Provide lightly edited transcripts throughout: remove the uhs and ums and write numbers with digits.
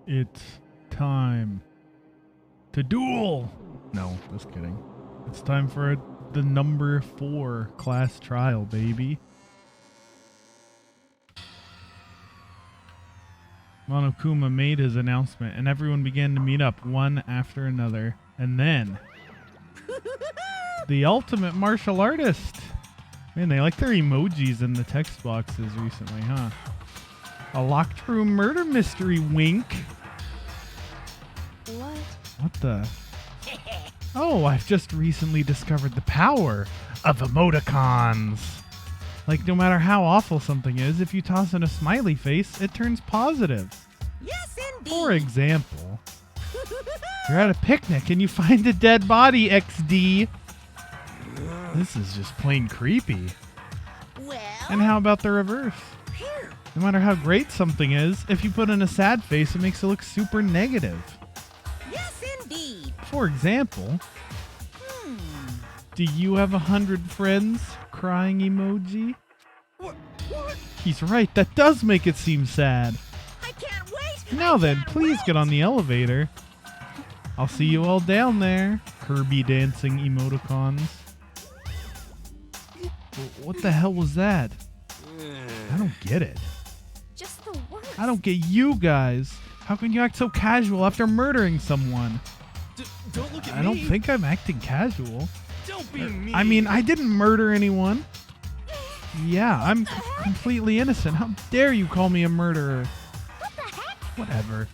It's time to duel. No, just kidding. It's time for the number 4 class trial, baby. Monokuma made his announcement, and everyone began to meet up one after another. And then, the ultimate martial artist. Man, they like their emojis in the text boxes recently, huh? A locked room murder mystery, wink. What the? Oh, I've just recently discovered the power of emoticons. Like, no matter how awful something is, if you toss in a smiley face, it turns positive. Yes, indeed. For example, you're at a picnic and you find a dead body, XD. This is just plain creepy. Well, And how about the reverse? here. No matter how great something is, if you put in a sad face, it makes it look super negative. Yes, indeed. For example, do you have 100 friends? Crying emoji? What? He's right, that does make it seem sad. I can't wait. Now I then, can't please wait. get on the elevator. I'll see you all down there. Kirby dancing emoticons. What the hell was that? I don't get it. Just the worst. I don't get you guys. How can you act so casual after murdering someone? Don't look at me. I don't think I'm acting casual. Don't be mean. I mean, I didn't murder anyone. Yeah, I'm completely innocent. How dare you call me a murderer? What the heck? Whatever.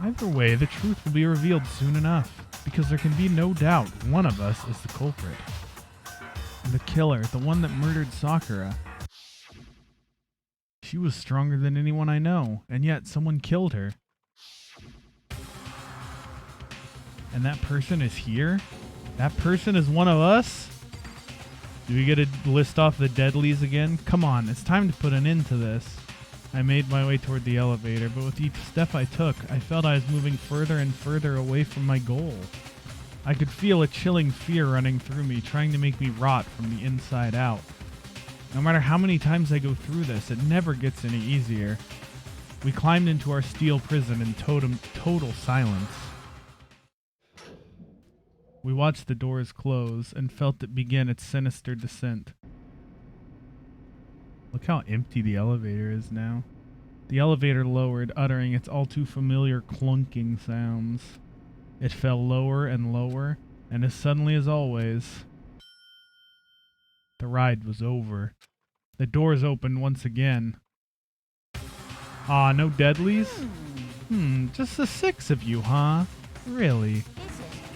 Either way, the truth will be revealed soon enough, because there can be no doubt one of us is the culprit. The killer, the one that murdered Sakura. She was stronger than anyone I know, and yet someone killed her. And that person is here? That person is one of us? Do we get to list off the deadlies again? Come on, it's time to put an end to this. I made my way toward the elevator, but with each step I took, I felt I was moving further and further away from my goal. I could feel a chilling fear running through me, trying to make me rot from the inside out. No matter how many times I go through this, it never gets any easier. We climbed into our steel prison in total silence. We watched the doors close and felt it begin its sinister descent. Look how empty the elevator is now. The elevator lowered, uttering its all too familiar clunking sounds. It fell lower and lower, and as suddenly as always, the ride was over. The doors opened once again. Aw, no deadlies? Just the 6 of you, huh? Really?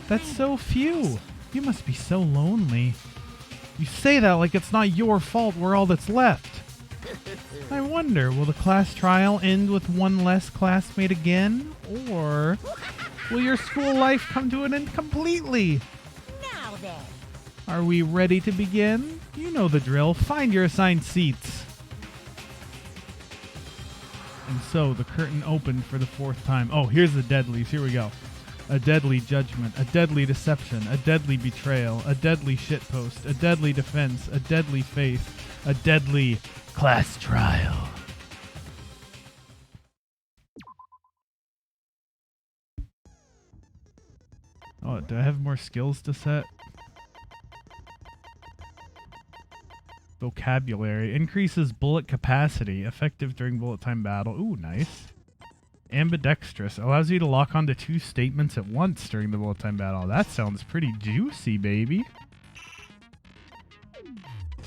That's so few. You must be so lonely. You say that like it's not your fault we're all that's left. I wonder, will the class trial end with one less classmate again? Or will your school life come to an end completely? Now then. Are we ready to begin? You know the drill. Find your assigned seats. And so the curtain opened for the 4th time. Oh, here's the deadlies. Here we go. A deadly judgment, a deadly deception, a deadly betrayal, a deadly shitpost, a deadly defense, a deadly faith, a deadly class trial. Oh, do I have more skills to set? Vocabulary. Increases bullet capacity. Effective during bullet time battle. Ooh, nice. Ambidextrous. Allows you to lock onto 2 statements at once during the bullet time battle. That sounds pretty juicy, baby.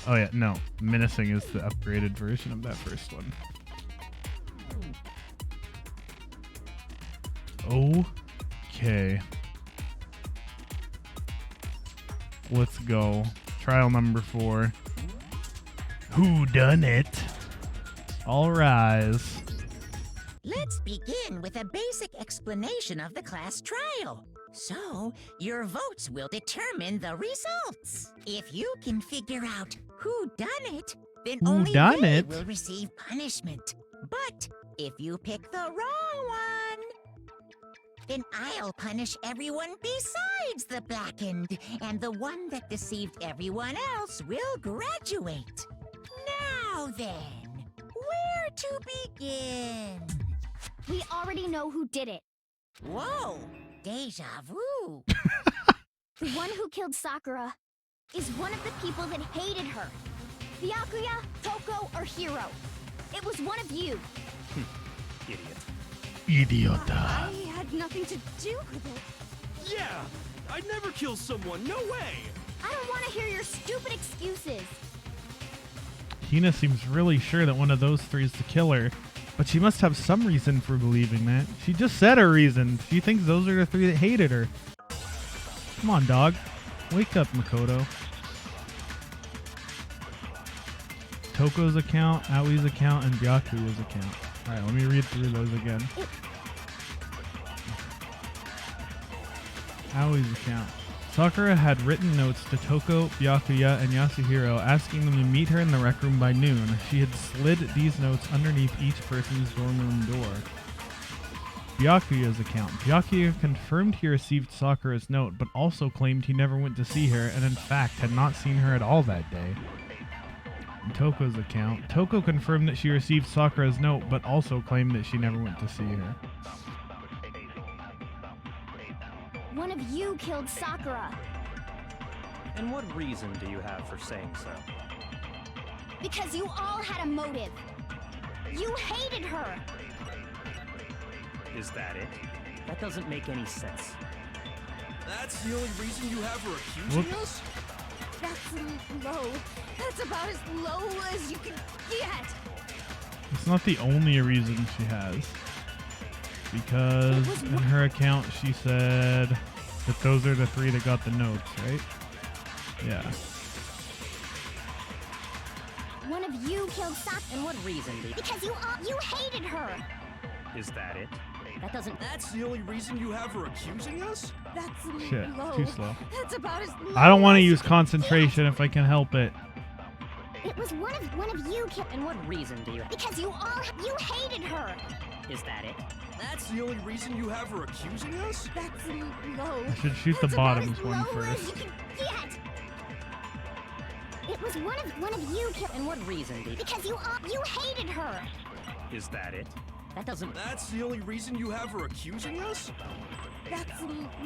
Oh yeah, no. Menacing is the upgraded version of that first one. Okay. Let's go. Trial number 4. Who done it? All rise. Let's begin with a basic explanation of the class trial. So, your votes will determine the results. If you can figure out who done it, then Who only done they it? will receive punishment. But if you pick the wrong one, then I'll punish everyone besides the blackened, and the one that deceived everyone else will graduate. Now then, where to begin? We already know who did it. Whoa! Deja vu. The one who killed Sakura is one of the people that hated her. Byakuya, Toko, or Hiro. It was one of you. Idiot. Idiota. I had nothing to do with it. Yeah! I'd never kill someone, no way! I don't want to hear your stupid excuses. Hina seems really sure that one of those three is the killer, but she must have some reason for believing that. She just said her reason. She thinks those are the three that hated her. Come on, dog. Wake up, Makoto. Toko's account, Aoi's account, and Byakuya's account. Alright, let me read through those again. Aoi's account. Sakura had written notes to Toko, Byakuya, and Yasuhiro asking them to meet her in the rec room by noon. She had slid these notes underneath each person's dorm room door. Byakuya's account. Byakuya confirmed he received Sakura's note, but also claimed he never went to see her and in fact had not seen her at all that day. In Toko's account. Toko confirmed that she received Sakura's note, but also claimed that she never went to see her. One of you killed Sakura. And what reason do you have for saying so? Because you all had a motive. You hated her. Is that it? That doesn't make any sense. That's the only reason you have her accusing us? That's low. That's about as low as you can get. It's not the only reason she has. Because in her account she said that those are the three that got the notes, right? Yeah. One of you killed Sakura. And what reason do you... Because you hated her. Is that it? That doesn't... That's the only reason you have her accusing us? That's Shit, low. too slow. That's about as low. I don't want to as use you can concentration if I can help it. get. It was one of you killed. And what reason do you... Because you hated her. Is that it? That's the only reason you have her accusing us? That's low. I should shoot the That's about bottoms as one low as first. you can get. It was one of you killed. And what reason do you... Because you hated her. Is that it? That doesn't... That's the only reason you have her accusing us? That's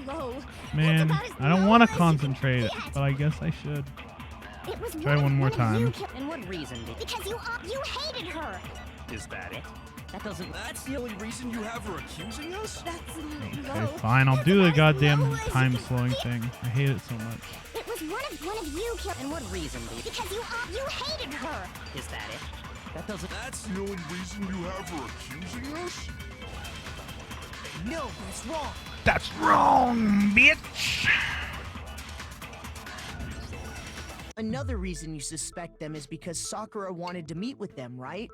low. Man, That's about as I don't low want as to you can concentrate, get. but I guess I should. It was Try one more of you time. killed. And what reason do you... Because you hated her. Is that it? That doesn't... That's the only reason you have her accusing us? That's Okay, low. fine. I'll That's do the about as goddamn low as you time can slowing get. thing. I hate it so much. It was one of you killed. And what reason do you... Because you hated her. Is that it? That doesn't... That's the only reason you have her accusing us? No, that's wrong. That's wrong, bitch! Another reason you suspect them is because Sakura wanted to meet with them, right?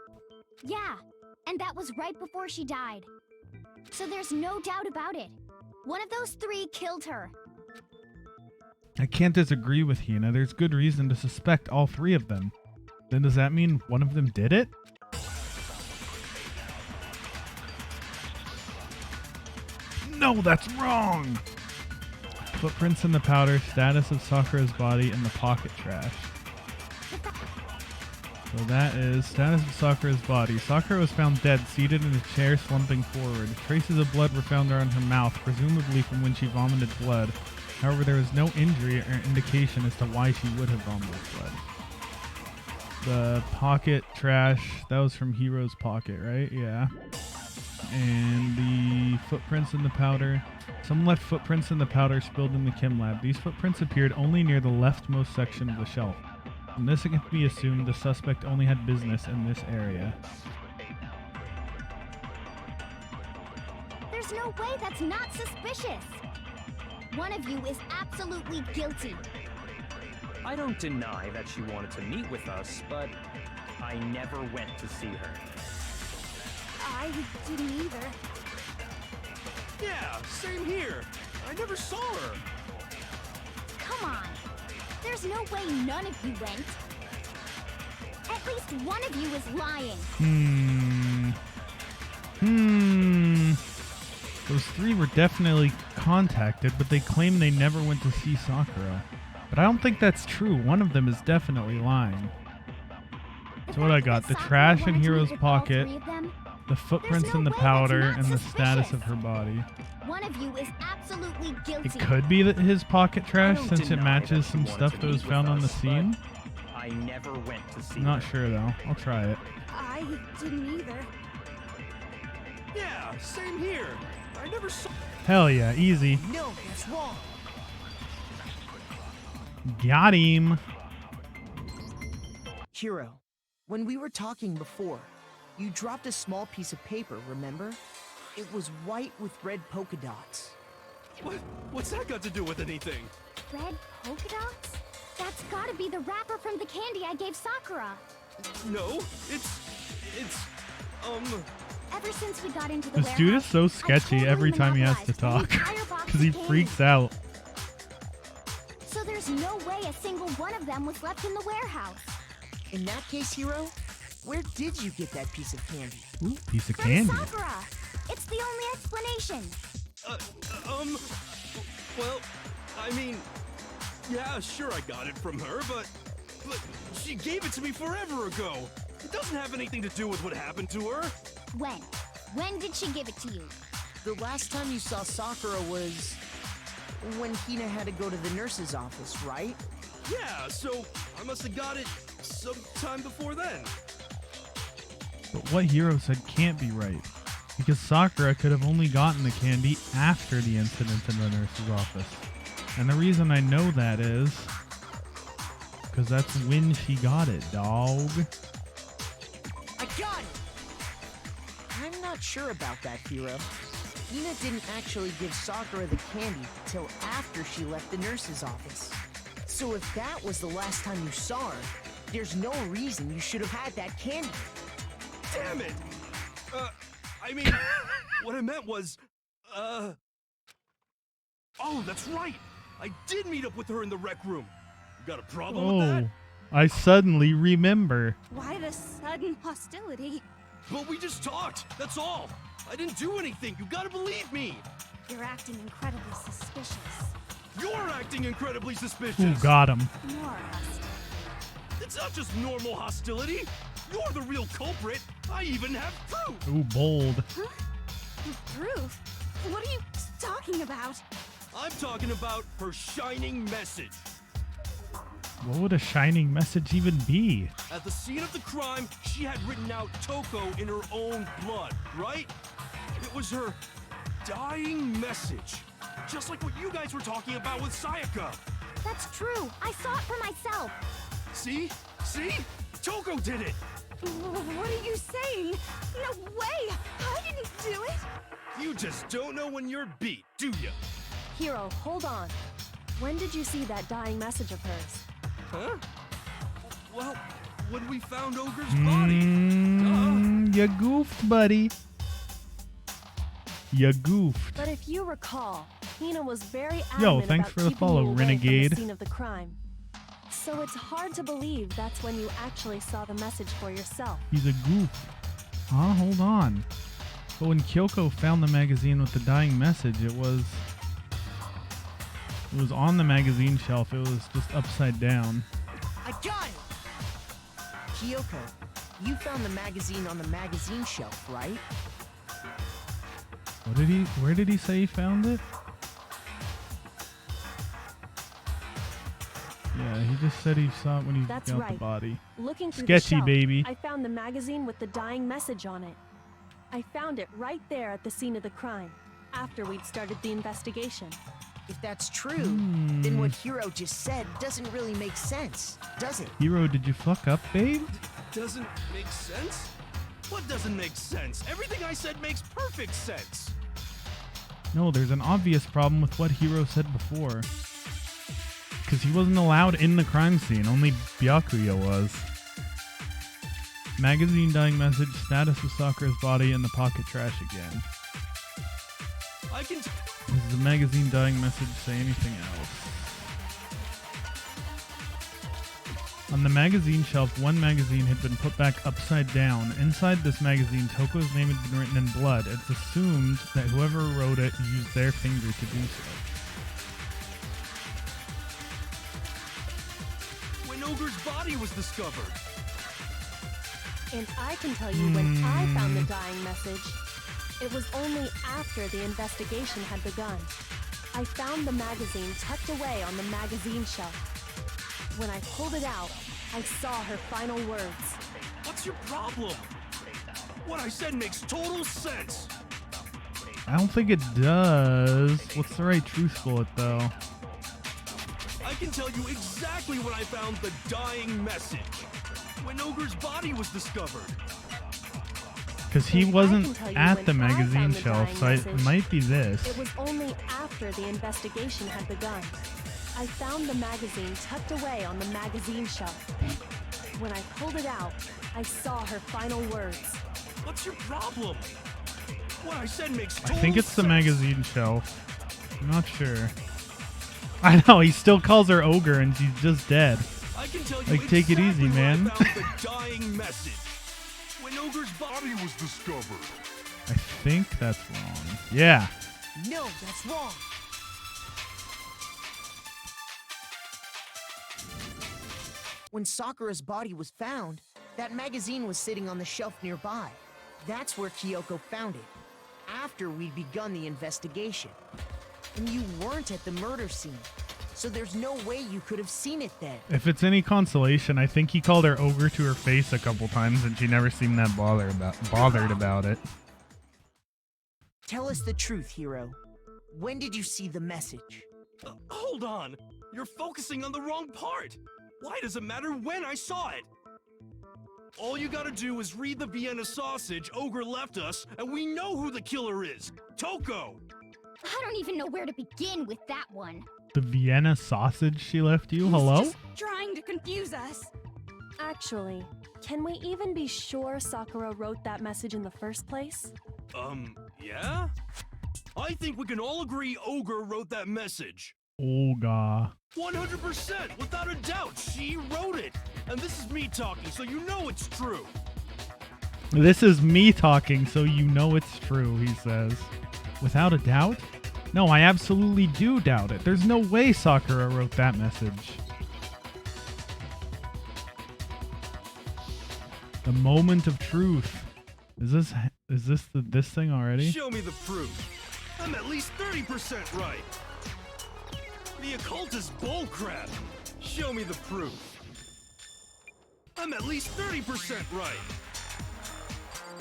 Yeah, and that was right before she died. So there's no doubt about it. One of those three killed her. I can't disagree with Hina. There's good reason to suspect all three of them. Then does that mean one of them did it? No, that's wrong! Footprints in the powder, status of Sakura's body, and the pocket trash. So that is status of Sakura's body. Sakura was found dead, seated in a chair, slumping forward. Traces of blood were found around her mouth, presumably from when she vomited blood. However, there was no injury or indication as to why she would have vomited blood. The pocket trash, that was from Hiro's pocket, right? Yeah. And the footprints in the powder. Some left footprints in the powder spilled in the chem lab. These footprints appeared only near the leftmost section of the shelf. From this, it can be assumed the suspect only had business in this area. There's no way that's not suspicious. One of you is absolutely guilty. I don't deny that she wanted to meet with us, but I never went to see her. I didn't either. Yeah, same here. I never saw her. Come on. There's no way none of you went. At least one of you is lying. Those three were definitely contacted, but they claim they never went to see Sakura. But I don't think that's true. One of them is definitely lying. So what I got? The trash in Hiro's pocket. The footprints There's no in the way that's powder not and the status of suspicious. her body. One of you is absolutely guilty. It could be that his pocket trash don't since it deny matches that she some wanted stuff to that was meet found with on the us, but scene. I never went to see Not her. sure though. I'll try it. I didn't either. Yeah, same here. I never saw. Hell yeah, easy. No, that's wrong. Got him. Hiro, when we were talking before, you dropped a small piece of paper, remember? It was white with red polka dots. What's that got to do with anything? Red polka dots? That's gotta be the wrapper from the candy I gave Sakura. No, it's Ever since we got into the This warehouse, dude is so I sketchy totally every time he has to monopolized an talk. entire box Because he of candy. freaks out. So there's no way a single one of them was left in the warehouse. In that case, Hiro, where did you get that piece of candy? Ooh, piece of From candy. Sakura. It's the only explanation. well, I mean, yeah, sure I got it from her, but she gave it to me forever ago. It doesn't have anything to do with what happened to her. When? When did she give it to you? The last time you saw Sakura was when Hina had to go to the nurse's office, right? Yeah, so I must have got it sometime before then. But what Hiro said can't be right. Because Sakura could have only gotten the candy after the incident in the nurse's office. And the reason I know that is because that's when she got it, dog. I got it! I'm not sure about that, Hiro. Hina didn't actually give Sakura the candy till after she left the nurse's office. So if that was the last time you saw her, there's no reason you should have had that candy. Damn it! I mean, what I meant was, oh, that's right! I did meet up with her in the rec room. You got a problem with that? Oh, I suddenly remember. Why the sudden hostility? But we just talked, that's all. I didn't do anything, you gotta believe me. You're acting incredibly suspicious. You're acting incredibly suspicious. Ooh, got him. More hostile. It's not just normal hostility. You're the real culprit. I even have proof. Ooh, bold. Proof? What are you talking about? I'm talking about her shining message. What would a shining message even be? At the scene of the crime, she had written out Toko in her own blood, right? It was her dying message. Just like what you guys were talking about with Sayaka. That's true. I saw it for myself. See? See? Toko did it! What are you saying? No way! I didn't do it! You just don't know when you're beat, do ya? Hiro, hold on. When did you see that dying message of hers? Huh? Well, when we found Ogre's body. You goofed, buddy. You goofed. But if you recall, Hina was very adamant Yo, thanks about for the keeping follow, you away renegade. from the scene of the crime. So it's hard to believe that's when you actually saw the message for yourself. He's a goof. Huh? Hold on. But when Kyoko found the magazine with the dying message, it was on the magazine shelf. It was just upside down. I got it! Kyoko, you found the magazine on the magazine shelf, right? Where did he say he found it? Yeah, he just said he saw it when he That's got right. the body. Looking through Sketchy, the shelf, baby. I found the magazine with the dying message on it. I found it right there at the scene of the crime, after we'd started the investigation. If that's true, then what Hiro just said doesn't really make sense, does it? Hiro, did you fuck up, babe? Doesn't make sense? What doesn't make sense? Everything I said makes perfect sense. No, there's an obvious problem with what Hiro said before. Because he wasn't allowed in the crime scene, only Byakuya was. Magazine dying message, status of Sakura's body, and the pocket trash again. I can. Does the magazine dying message say anything else? On the magazine shelf, one magazine had been put back upside down. Inside this magazine, Toko's name had been written in blood. It's assumed that whoever wrote it used their finger to do so. When Ogre's body was discovered. And I can tell you when I found the dying message, it was only after the investigation had begun. I found the magazine tucked away on the magazine shelf. When I pulled it out, I saw her final words. What's your problem? What I said makes total sense. I don't think it does. What's the right truth bullet, though? I can tell you exactly when I found the dying message. When Ogre's body was discovered. Because he And I wasn't can tell you at when the I magazine found the shelf, dying so it message, might be this. It was only after the investigation had begun. I found the magazine tucked away on the magazine shelf. When I pulled it out, I saw her final words. What's your problem? What I said makes I total think it's the sense. magazine shelf. I'm not sure. I know, he still calls her ogre and she's just dead. I can tell you Like, take it easy, exactly when man. I found the dying message. When Ogre's body was discovered. I think that's wrong. Yeah. No, that's wrong. When Sakura's body was found, that magazine was sitting on the shelf nearby. That's where Kyoko found it, after we'd begun the investigation. And you weren't at the murder scene, so there's no way you could have seen it then. If it's any consolation, I think he called her ogre to her face a couple times and she never seemed that bothered about it. Tell us the truth, Hero. When did you see the message? Hold on. You're focusing on the wrong part. Why does it matter when I saw it? All you gotta do is read the Vienna sausage Ogre left us, and we know who the killer is. Toko! I don't even know where to begin with that one. The Vienna sausage she left you? He's Hello? just trying to confuse us. Actually, can we even be sure Sakura wrote that message in the first place? Yeah? I think we can all agree Ogre wrote that message. Olga. 100%, without a doubt, she wrote it. And this is me talking, so you know it's true. This is me talking, so you know it's true, he says. Without a doubt? No, I absolutely do doubt it. There's no way Sakura wrote that message. The moment of truth. Is this this thing already? Show me the proof. I'm at least 30% right. The occult is bullcrap. Show me the proof. I'm at least 30% right.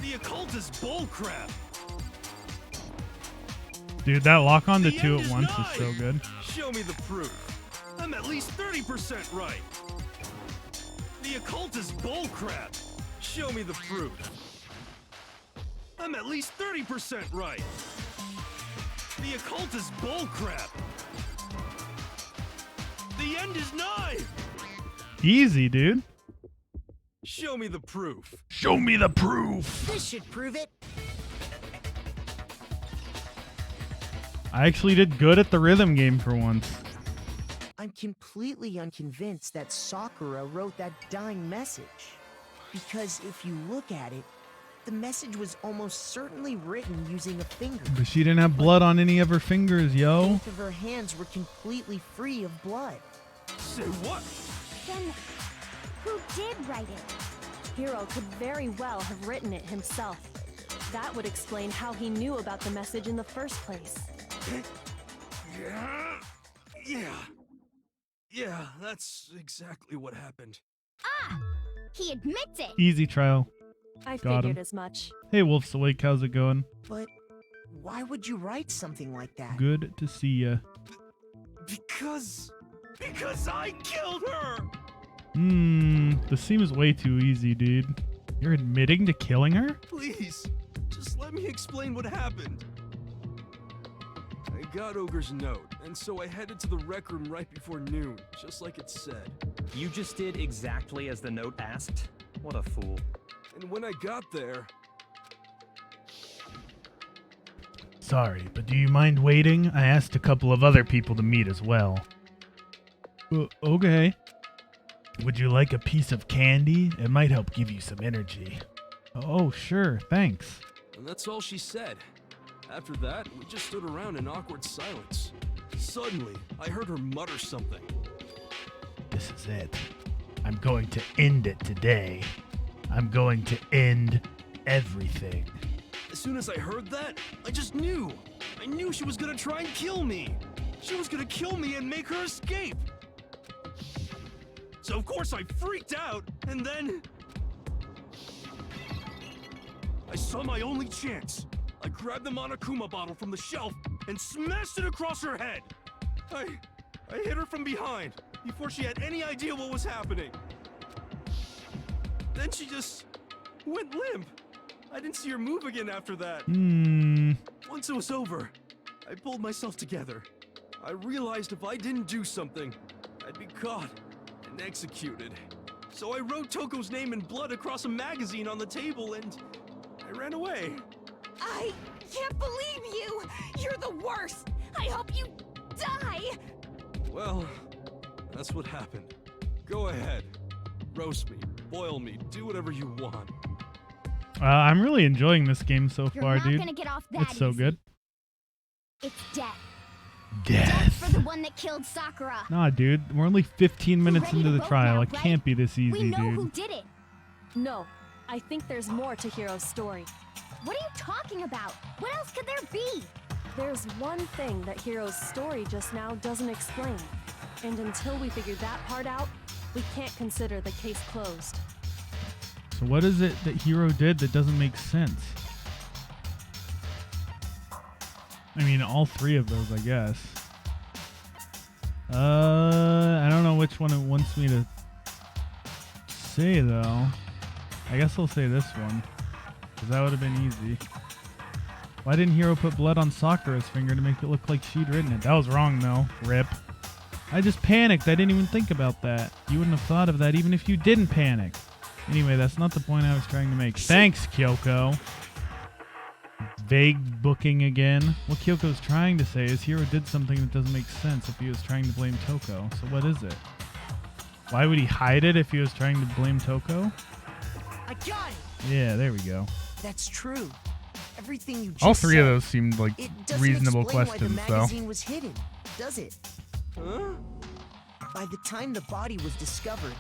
The occult is bullcrap. Dude, that lock on to The two end at is once is nigh. so good. Show me the proof. I'm at least 30% right. The occult is bullcrap. Show me the proof. I'm at least 30% right. The occult is bullcrap. The end is nigh. Easy, dude. Show me the proof. Show me the proof. This should prove it. I actually did good at the rhythm game for once. I'm completely unconvinced that Sakura wrote that dying message. Because if you look at it, the message was almost certainly written using a finger. But she didn't have blood on any of her fingers, yo. Both of her hands were completely free of blood. Say what? Then, who did write it? Hiro could very well have written it himself. That would explain how he knew about the message in the first place. Yeah, that's exactly what happened. Ah! He admits it! Easy trial. I Got figured him. as much. Hey, Wolf's Awake, how's it going? But why would you write something like that? Good to see ya. Because I killed her! This seems way too easy, dude. You're admitting to killing her? Please, just let me explain what happened. I got Ogre's note, and so I headed to the rec room right before noon, just like it said. You just did exactly as the note asked? What a fool. And when I got there, Sorry, but do you mind waiting? I asked a couple of other people to meet as well. Okay. Would you like a piece of candy? It might help give you some energy. Oh, sure, thanks. and that's all she said. After that, we just stood around in awkward silence. Suddenly, I heard her mutter something. This is it. I'm going to end it today. I'm going to end everything. As soon as I heard that, I just knew. I knew she was gonna try and kill me. She was gonna kill me and make her escape. So of course I freaked out, and then I saw my only chance. I grabbed the Monokuma bottle from the shelf and smashed it across her head. I hit her from behind before she had any idea what was happening. Then she just went limp. I didn't see her move again after that. Once it was over, I pulled myself together. I realized if I didn't do something, I'd be caught and executed. So I wrote Toko's name in blood across a magazine on the table and I ran away. I can't believe you! You're the worst! I hope you die! Well, that's what happened. Go ahead. Roast me, boil me, do whatever you want. I'm really enjoying this game so You're far, not dude. gonna get off that It's so easy. good. It's death. Death for Death. the one that killed Sakura. Nah, dude. We're only 15 minutes ready into to the vote trial. now, It right? can't be this We easy, know who dude. did it. No, I think there's more to Hiro's story. What are you talking about? What else could there be? There's one thing that Hiro's story just now doesn't explain. And until we figure that part out, we can't consider the case closed. So what is it that Hiro did that doesn't make sense? I mean, all three of those, I guess. I don't know which one it wants me to say, though. I guess I'll say this one, because that would have been easy. Why didn't Hiro put blood on Sakura's finger to make it look like she'd written it? That was wrong, though. Rip. I just panicked. I didn't even think about that. You wouldn't have thought of that even if you didn't panic. Anyway, that's not the point I was trying to make. Thanks, Kyoko. Vague booking again. What Kyoko's trying to say is Hiro did something that doesn't make sense if he was trying to blame Toko. So what is it? Why would he hide it if he was trying to blame Toko? I got it! Yeah, there we go. That's true. Everything you just All three said, of those seemed like it doesn't reasonable explain questions, why the though. magazine was hidden, does it? Huh? By the time the body was discovered,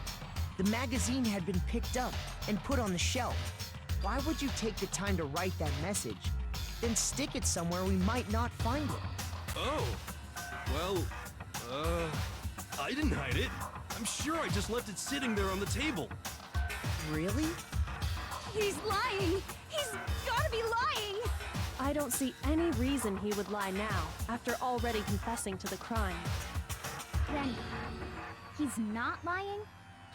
the magazine had been picked up and put on the shelf. Why would you take the time to write that message, then stick it somewhere we might not find it? Oh. Well, I didn't hide it. I'm sure I just left it sitting there on the table. Really? He's lying. He's gotta be lying. I don't see any reason he would lie now, after already confessing to the crime. Then he's not lying?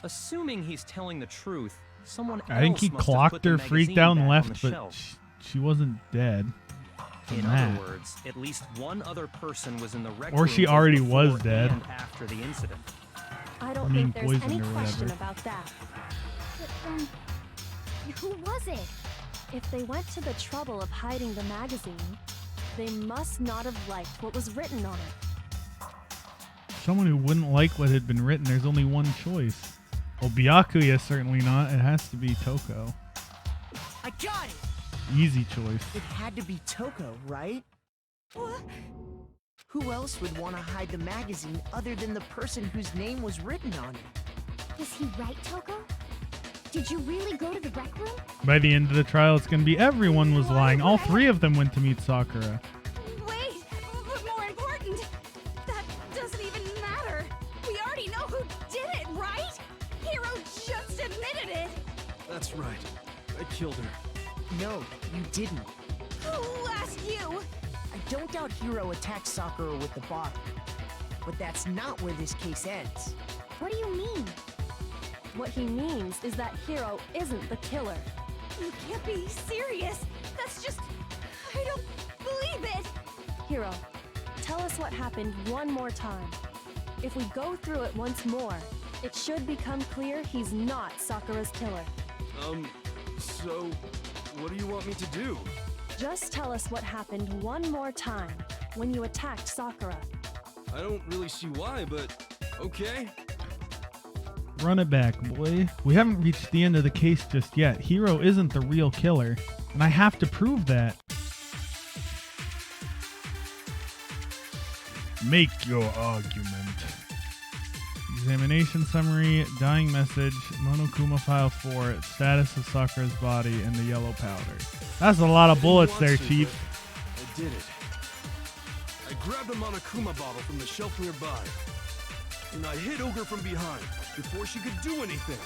Assuming he's telling the truth, someone else I think he must have put clocked the her, freaked magazine out, and back on left, the but shelf. she wasn't dead. from In that. other words, at least one other person was in the rec Or room she both already before was dead. and after the incident. I don't I mean, think there's any poisoned or question whatever. about that. But then, who was it? If they went to the trouble of hiding the magazine, they must not have liked what was written on it. Someone who wouldn't like what had been written, there's only one choice. Well, Byakuya certainly not. It has to be Toko. I got it! Easy choice. It had to be Toko, right? What? Who else would want to hide the magazine other than the person whose name was written on it? Was he right, Toko? Did you really go to the rec room? By the end of the trial, it's going to be everyone was lying. All three of them went to meet Sakura. Wait, but more important, that doesn't even matter. We already know who did it, right? Hiro just admitted it. That's right. I killed her. No, you didn't. Who asked you? I don't doubt Hiro attacked Sakura with the bottle. But that's not where this case ends. What do you mean? What he means is that Hiro isn't the killer. You can't be serious. That's just... I don't believe it. Hiro, tell us what happened one more time. If we go through it once more, it should become clear he's not Sakura's killer. So, what do you want me to do? Just tell us what happened one more time when you attacked Sakura. I don't really see why, but okay. Run it back, boy. We haven't reached the end of the case just yet. Hiro isn't the real killer, and I have to prove that. Make your argument. Examination summary, dying message, Monokuma file 4, status of Sakura's body, and the yellow powder. That's a lot of bullets there, Chief. I did it. I grabbed a Monokuma bottle from the shelf nearby, and I hit Ogre from behind before she could do anything.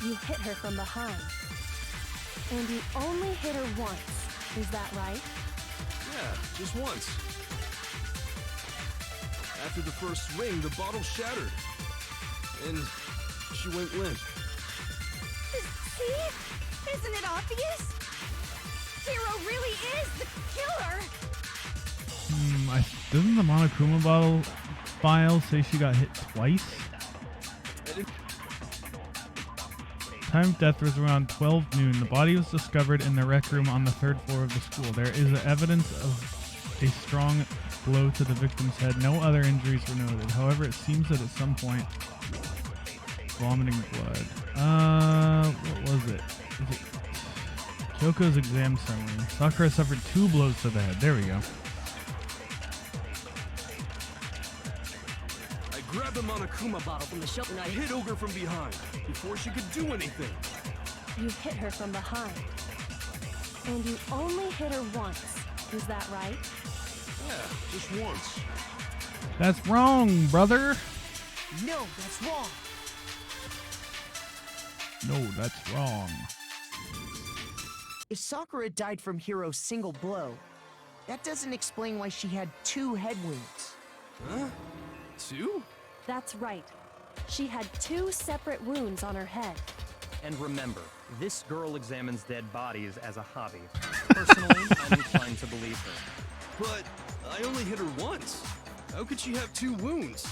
You hit her from behind. And you only hit her once. Is that right? Yeah, just once. After the first swing, the bottle shattered, and she went limp. See? Isn't it obvious? Hero really is the killer! Doesn't the Monokuma bottle file say she got hit twice? Time of death was around 12 noon. The body was discovered in the rec room on the 3rd floor of the school. There is evidence of a strong blow to the victim's head. No other injuries were noted. However, it seems that at some point, vomiting blood. What was it? Is it Kyoko's exam summary? Sakura suffered 2 blows to the head. There we go. I grabbed the Monokuma bottle from the shelf and I hit Ogre from behind before she could do anything. You hit her from behind. And you only hit her once. Is that right? Yeah, just once. That's wrong, brother. No, that's wrong. No, that's wrong. If Sakura died from Hiro's single blow, that doesn't explain why she had 2 head wounds. Huh? 2? That's right. She had 2 separate wounds on her head. And remember, this girl examines dead bodies as a hobby. Personally, I'm inclined to believe her. But I only hit her once. How could she have 2 wounds?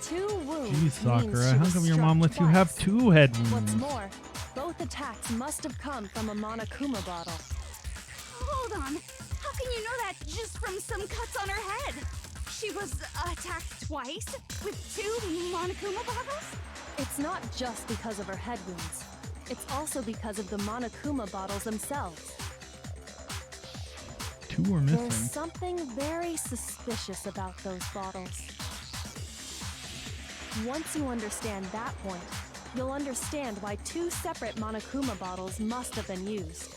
2 wounds. Jeez, means Sakura, she how was come your struck mom lets you have twice. 2 head What's wounds? more, both attacks must have come from a Monokuma bottle. Hold on. How can you know that just from some cuts on her head? She was attacked twice with 2 Monokuma bottles? It's not just because of her head wounds. It's also because of the Monokuma bottles themselves. 2 are There's missing. something very suspicious about those bottles. Once you understand that point, you'll understand why 2 separate Monokuma bottles must have been used.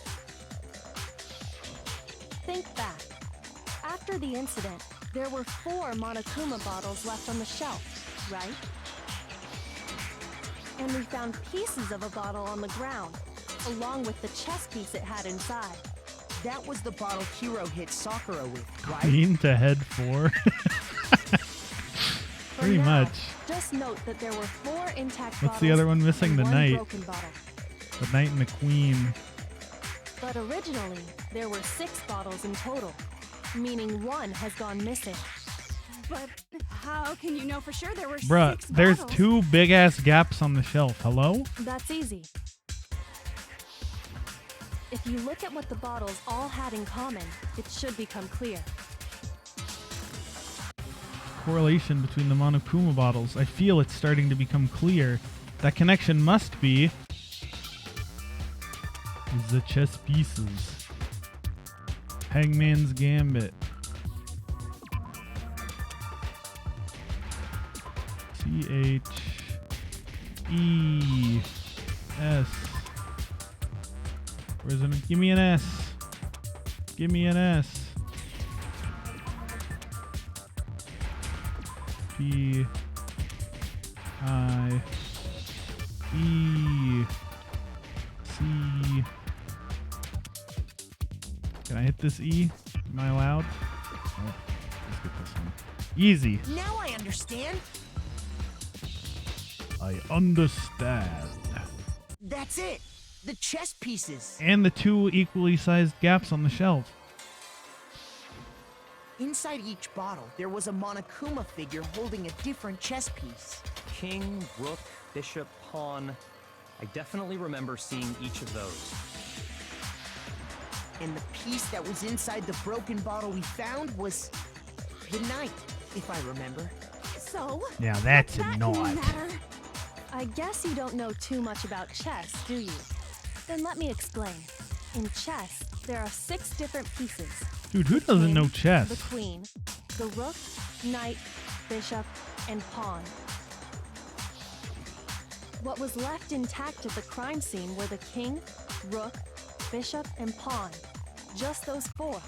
Think back. After the incident, there were 4 Monokuma bottles left on the shelf, right? And we found pieces of a bottle on the ground, along with the chess piece it had inside. That was the bottle Hiro hit Sakura with, right? Queen to head 4. For Pretty now, much. Just note that there were 4 intact What's the bottles other one missing? and The 1 knight. broken bottle. The knight and the queen. But originally, there were 6 bottles in total, meaning 1 has gone missing. But how can you know for sure there were Bruh, 6 there's bottles? 2 big ass gaps on the shelf. Hello? That's easy. If you look at what the bottles all had in common, it should become clear. Correlation between the Monokuma bottles. I feel it's starting to become clear. That connection must be the chess pieces. Hangman's Gambit. C-H-E-S. Where's it? Give me an S. Give me an S. P I E C. Can I hit this E? Am I allowed? Oh, let's get this one. Easy. Now I understand. I understand. That's it. The chess pieces. And the 2 equally sized gaps on the shelf. Inside each bottle, there was a Monokuma figure holding a different chess piece. King, rook, bishop, pawn. I definitely remember seeing each of those. And the piece that was inside the broken bottle we found was the knight, if I remember. So? Yeah, that's what's a that knot. matter? I guess you don't know too much about chess, do you? Then let me explain. In chess, there are 6 different pieces. Dude, who doesn't know The chess? queen, the rook, knight, bishop, and pawn. What was left intact of the crime scene were the king, rook, bishop, and pawn. Just those four.